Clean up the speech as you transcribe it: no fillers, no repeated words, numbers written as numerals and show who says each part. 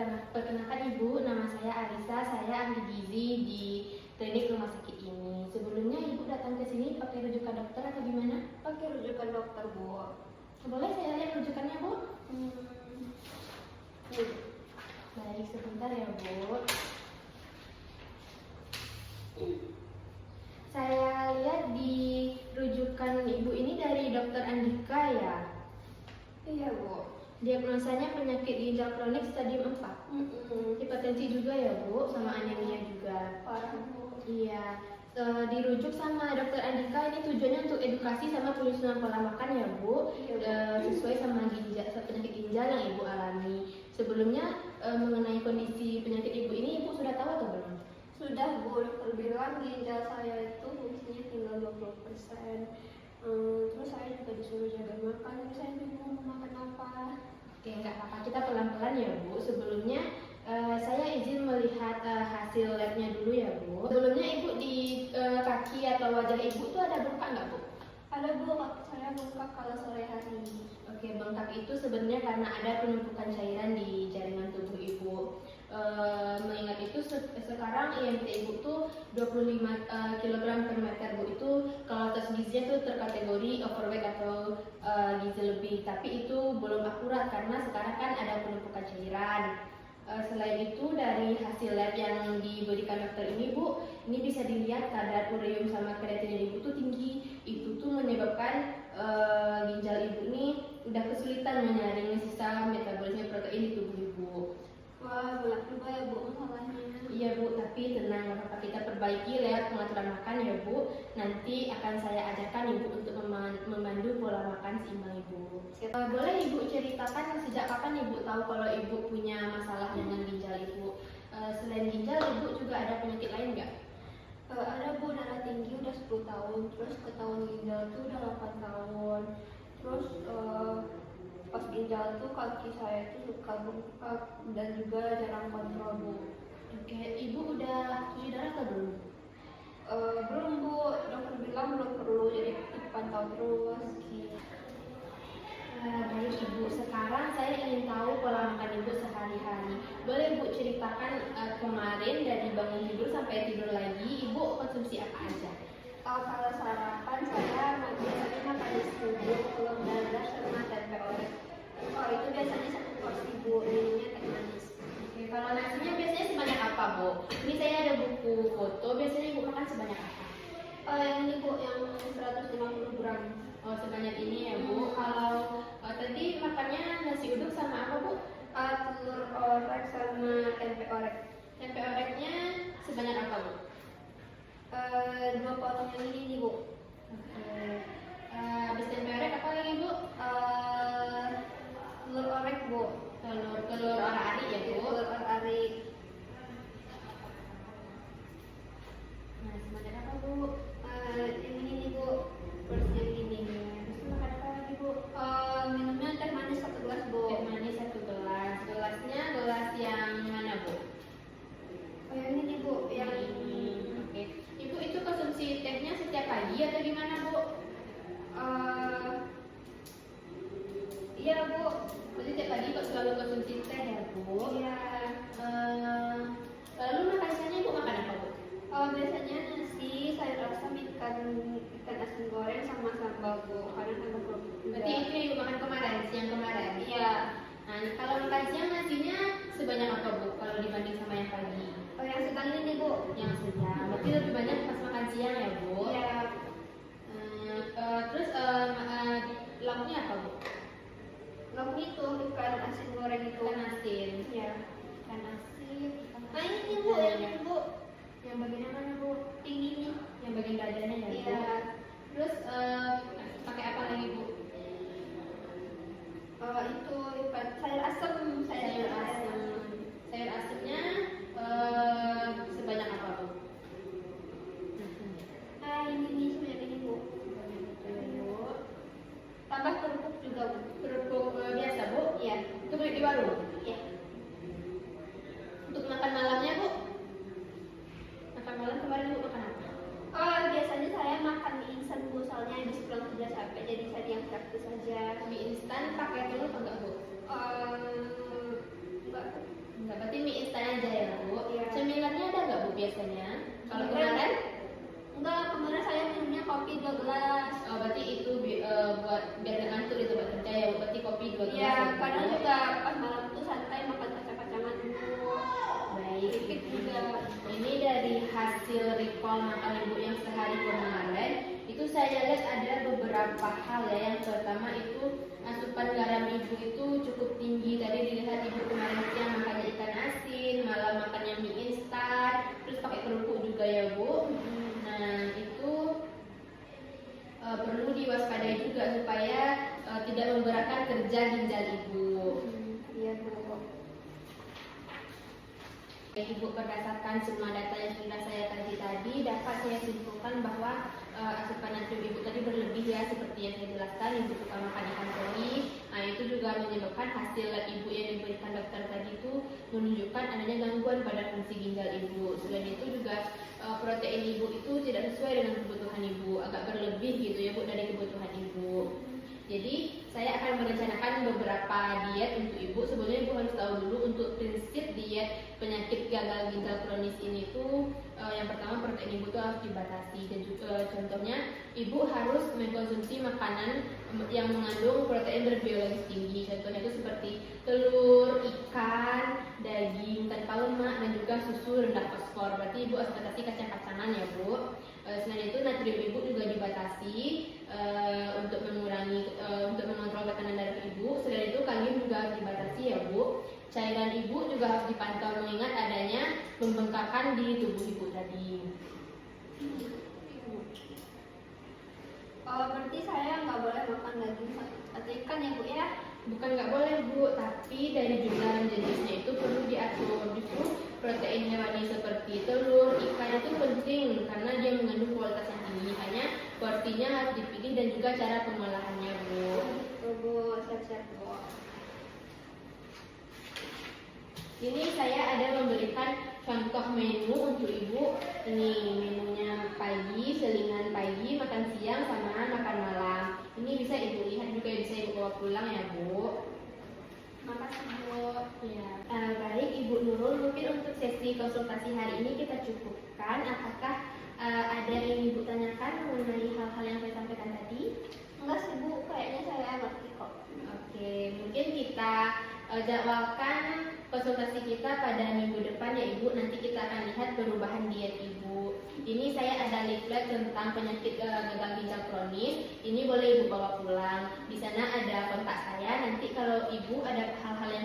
Speaker 1: Perkenalkan Ibu, nama saya Arisa, saya ahli gizi di klinik rumah sakit ini. Sebelumnya Ibu datang ke sini pakai rujukan dokter atau gimana?
Speaker 2: Pakai rujukan dokter, Bu.
Speaker 1: Boleh saya lihat rujukannya, Bu?
Speaker 2: Nih.
Speaker 1: Baik, sebentar ya, Bu. Saya lihat di rujukan Ibu ini dari Dokter Andika ya?
Speaker 2: Iya, Bu.
Speaker 1: Diagnosanya penyakit ginjal kronik stadium 4. Hipertensi juga ya, Bu, sama anemia juga.
Speaker 2: Parah, Bu.
Speaker 1: Iya. Dirujuk sama Dokter Andika ini tujuannya untuk edukasi sama penyusunan pola makan ya, Bu.
Speaker 2: Iya, Bu.
Speaker 1: Sesuai sama penyakit ginjal yang Ibu alami. Sebelumnya mengenai kondisi penyakit Ibu ini Ibu sudah tahu atau belum?
Speaker 2: Sudah, Bu. Dokter bilang ginjal saya itu fungsinya tinggal 20%. Terus saya juga disuruh jaga makan, tapi saya bingung mau makan apa.
Speaker 1: Oke, nggak apa-apa, kita pelan-pelan ya, Bu. Sebelumnya saya izin melihat hasil labnya dulu ya, Bu. Sebelumnya Ibu di kaki atau wajah Ibu tuh ada bengkak nggak, Bu?
Speaker 2: Ada, Bu. Kaki saya bengkak kalau sore hari.
Speaker 1: Oke, bengkak itu sebenarnya karena ada penumpukan cairan di jaringan tubuh Ibu. Mengingat itu sekarang IMT Ibu tuh 25 kg per meter, Bu. Itu kalau tes gizinya tuh terkategori overweight atau gizi lebih, tapi itu belum akurat karena sekarang kan ada penumpukan cairan. Selain itu dari hasil lab yang diberikan dokter ini, Bu, ini bisa dilihat kadar ureum sama kreatinina Ibu tuh tinggi. Itu tuh menyebabkan ginjal Ibu ini udah kesulitan menyaring sisa metabolisme protein di tubuh Ibu.
Speaker 2: Wah, berat juga ya, Bu, masalahnya.
Speaker 1: Iya, Bu, tapi tenang, nggak apa-apa, kita perbaiki lewat pengaturan makan ya, Bu. Nanti akan saya ajarkan Ibu untuk memandu pola makan seimbang Ibu. Boleh Ibu ceritakan sejak kapan Ibu tahu kalau Ibu punya masalah dengan ginjal Ibu? Selain ginjal, Ibu juga ada penyakit lain nggak?
Speaker 2: Ada, Bu, darah tinggi udah 10 tahun, terus ketahuan ginjal tuh udah 8 tahun. Terus pas ginjal tuh kaki saya tuh suka bengkak dan juga jarang kontrol, Bu.
Speaker 1: Oke, Ibu udah cuci darah atau belum?
Speaker 2: Belum, Bu. Dokter bilang belum perlu, jadi dipantau terus.
Speaker 1: Baik Ibu, sekarang saya ingin tahu pola makan Ibu sehari-hari. Boleh Ibu ceritakan kemarin dari bangun tidur sampai tidur lagi, Ibu konsumsi apa aja?
Speaker 2: Kalau sarapan saya biasanya makan nasi uduk, telur dadar, sama tempe orek. Itu biasanya 1 porsi, Bu. Minumnya teh manis.
Speaker 1: Oke, kalau nasinya biasanya sebanyak apa, Bu? Ini saya ada buku foto, biasanya Ibu makan sebanyak apa?
Speaker 2: Yang ini, Bu, yang 150 gram.
Speaker 1: Oh, sebanyak ini ya, Bu. Kalau tadi makannya nasi uduk sama apa, Bu?
Speaker 2: Telur orek sama tempe orek.
Speaker 1: Tempe oreknya sebanyak apa, Bu?
Speaker 2: 2 potong yang ini nih, Bu.
Speaker 1: Oke. Habis tempe orek apa lagi, Bu?
Speaker 2: Telur orek, Bu.
Speaker 1: Telur ari ya, Bu.
Speaker 2: Telur ari.
Speaker 1: Nah, sebanyak apa, Bu?
Speaker 2: Yang ini nih, Bu. Porsi yang ini.
Speaker 1: Terus makan apa lagi, Bu?
Speaker 2: Minumnya teh manis 1 gelas, Bu.
Speaker 1: Teh manis 1 gelas. Gelasnya gelas yang mana, Bu?
Speaker 2: Yang ini nih, Bu. Yang
Speaker 1: ini. Oke. Ibu itu konsumsi tehnya setiap pagi atau gimana, Bu?
Speaker 2: Iya, Bu.
Speaker 1: Berarti tiap pagi kok selalu konsumsi teh ya, Bu?
Speaker 2: Iya.
Speaker 1: Lalu makan siangnya Ibu makan apa, Bu?
Speaker 2: Biasanya nasi, sayur asam, ikan asin goreng sama sambal, Bu. Kadang sama kerupuk juga.
Speaker 1: Berarti itu yang Ibu makan kemarin, siang kemarin?
Speaker 2: Iya.
Speaker 1: Nah, kalau makan siang nasinya sebanyak apa, Bu? Kalau dibanding sama yang pagi?
Speaker 2: Yang sedang ini nih, Bu.
Speaker 1: Yang sedang. Berarti lebih banyak pas makan siang ya, Bu?
Speaker 2: Iya.
Speaker 1: Terus lauknya apa, Bu?
Speaker 2: Lauk itu ikan asin goreng itu.
Speaker 1: Ikan asin.
Speaker 2: Iya.
Speaker 1: Ikan asin.
Speaker 2: Nah, ini nih, Bu, yang ini, Bu.
Speaker 1: Yang bagian mana, Bu?
Speaker 2: Ini nih.
Speaker 1: Yang bagian dadanya ya, Bu?
Speaker 2: Iya.
Speaker 1: Terus pakai apa lagi, Bu?
Speaker 2: Itu ikan sayur asam,
Speaker 1: Sayur asam. biasanya? Kalau
Speaker 2: Enggak.
Speaker 1: kemarin?
Speaker 2: Enggak, kemarin saya minumnya kopi 2 gelas.
Speaker 1: Oh, berarti itu buat biar gak ngantuk itu buat kerja ya, berarti kopi 2 gelas.
Speaker 2: Iya,
Speaker 1: ya,
Speaker 2: kadang
Speaker 1: Bu?
Speaker 2: juga pas malam tuh santai makan kacang-kacangan dulu.
Speaker 1: Baik,
Speaker 2: Sedikit juga.
Speaker 1: ini dari hasil recall makan ibu yang sehari kemarin, itu saya lihat ada beberapa hal ya. Yang pertama itu asupan garam ibu itu cukup tinggi. Tadi dilihat ibu kemarin siang makannya ikan asin, malam makannya mie instan, terus pakai kerupuk juga ya Bu. Nah itu perlu diwaspadai juga supaya tidak memberatkan kerja ginjal ibu.
Speaker 2: Iya, Bu.
Speaker 1: Ibu, berdasarkan semua data yang sudah saya kaji tadi, dapat saya simpulkan bahwa asupan natrium ibu tadi berlebih ya, seperti yang saya jelaskan. Ibu suka makan ikan teri, nah itu juga menyebabkan hasil lab ibu yang diberikan dokter tadi itu menunjukkan adanya gangguan pada fungsi ginjal ibu. Selain itu juga protein ibu itu tidak sesuai dengan kebutuhan ibu, agak berlebih gitu ya Bu dari kebutuhan ibu. Jadi saya akan merencanakan beberapa diet untuk ibu. Sebelumnya ibu harus tahu dulu untuk prinsip diet penyakit gagal ginjal kronis ini tuh yang pertama protein ibu tuh harus dibatasi, dan juga contohnya ibu harus mengkonsumsi makanan yang mengandung protein berbiologis tinggi. Contohnya itu seperti telur, ikan, daging tanpa lemak, dan juga susu rendah fosfor. Berarti ibu harus batasi kacang-kacangan ya Bu. Selain itu natrium ibu juga dibatasi untuk mengurangi untuk mengontrol tekanan darah ibu. Selain itu kalium juga harus dibatasi ya Bu. Cairan ibu juga harus dipantau mengingat adanya pembengkakan di tubuh ibu tadi.
Speaker 2: Berarti saya nggak boleh makan daging atau ikan ya Bu ya?
Speaker 1: Bukan nggak boleh Bu, tapi dari jumlah jenisnya itu perlu diatur. Justru protein hewani seperti telur, ikan itu penting karena dia mengandung kualitas yang tinggi. Hanya porsinya harus dipilih dan juga cara pengolahannya Bu.
Speaker 2: Bu, siap-siap Bu.
Speaker 1: Ini saya ada memberikan contoh menu untuk ibu. Ini menunya pagi, selingan pagi, makan siang, sama makan malam. Ini bisa ibu lihat juga, bisa ibu bawa pulang ya Bu.
Speaker 2: Makasih Bu.
Speaker 1: Ya, baik Ibu Nurul, mungkin untuk sesi konsultasi hari ini kita cukupkan. Apakah ada yang Ibu tanyakan mengenai hal-hal yang saya sampaikan tadi?
Speaker 2: Enggak sih Bu, kayaknya saya ngerti kok.
Speaker 1: Oke, mungkin kita jadwalkan konsultasi kita pada minggu depan ya Ibu. Nanti kita akan lihat perubahan diet Ibu. Ini saya ada leaflet tentang penyakit gagal ginjal kronis. Ini boleh Ibu bawa pulang. Di sana ada kontak saya. Nanti kalau Ibu ada hal-hal yang